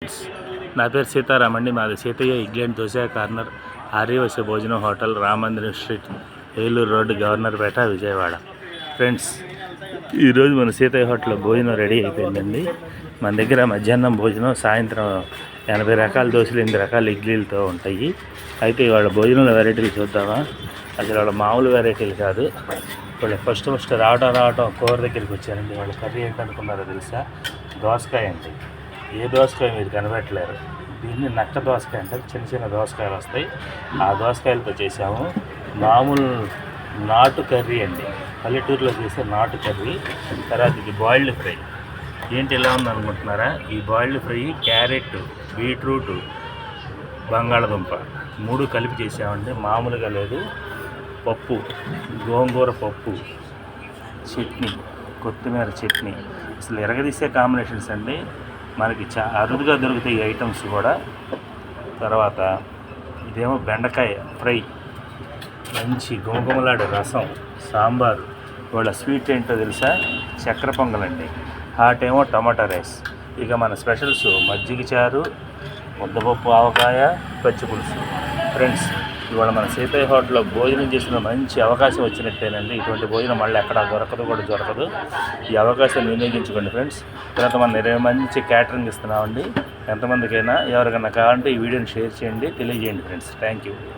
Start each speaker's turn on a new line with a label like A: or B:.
A: Friends, నా పేరు సీతారాం అండి. మాది Seetayya idli and dosa corner, Aryavysya Bhojanam hotel, Ramamandiram street, Eluru road, Governorpet, Vijayawada. Friends, ఈరోజు మన సీతయ్య హోటల్లో భోజనం రెడీ అయిపోయిందండి. మన దగ్గర మధ్యాహ్నం భోజనం, సాయంత్రం 80 రకాల దోశలు, 8 రకాల ఇడ్లీలతో ఉంటాయి. అయితే వాళ్ళ భోజనంలో వెరైటీలు చూద్దామా? అసలు వాళ్ళ మామూలు వెరైటీలు కాదు. వాళ్ళు ఫస్ట్ రావటం కూర దగ్గరికి వచ్చారండి. వాళ్ళ కర్రీ ఏంటనుకున్నారో తెలుసా? దోసకాయ అండి. ఏ దోసకాయ మీరు కనబెట్టలేరు. దీన్ని నక్క దోసకాయ అంటే చిన్న చిన్న దోసకాయలు వస్తాయి. ఆ దోసకాయలతో చేసాము. మామూలు నాటు కర్రీ అండి, పల్లెటూరులో చేసే నాటు కర్రీ. తర్వాత ఇది బాయిల్డ్ ఫ్రై. ఏంటి ఎలా ఉందనుకుంటున్నారా? ఈ బాయిల్డ్ ఫ్రై క్యారెట్, బీట్రూట్, బంగాళదుంప 3 కలిపి చేసామండి. మామూలుగా లేదు. పప్పు, గోంగూర పప్పు, చట్నీ, కొత్తిమీర చట్నీ. అసలు ఎరగదీసే కాంబినేషన్స్ అండి. మనకి అరుదుగా దొరుకుతాయి ఈ ఐటమ్స్ కూడా. తర్వాత ఇదేమో బెండకాయ ఫ్రై, మంచి గుమగుమలాడే రసం, సాంబారు. వాళ్ళ స్వీట్ ఏంటో తెలుసా? చక్కెర పొంగలండి. హాట్ ఏమో టమాటా రైస్. ఇక మన స్పెషల్స్ మజ్జిగ చారు, ముద్దపప్పు, ఆవకాయ, పచ్చిపులుసు. ఫ్రెండ్స్, ఇవాళ మన సీతయ్య హోటల్లో భోజనం చేసిన మంచి అవకాశం వచ్చినట్టేనండి. ఇటువంటి భోజనం మళ్ళీ ఎక్కడ దొరకదు. ఈ అవకాశాన్ని వినియోగించుకోండి ఫ్రెండ్స్. తర్వాత మనం 20 మంది క్యాటరింగ్ ఇస్తున్నామండి. ఎంతమందికైనా ఎవరికైనా కావాలంటే ఈ వీడియోని షేర్ చేయండి, తెలియజేయండి ఫ్రెండ్స్. Thank you.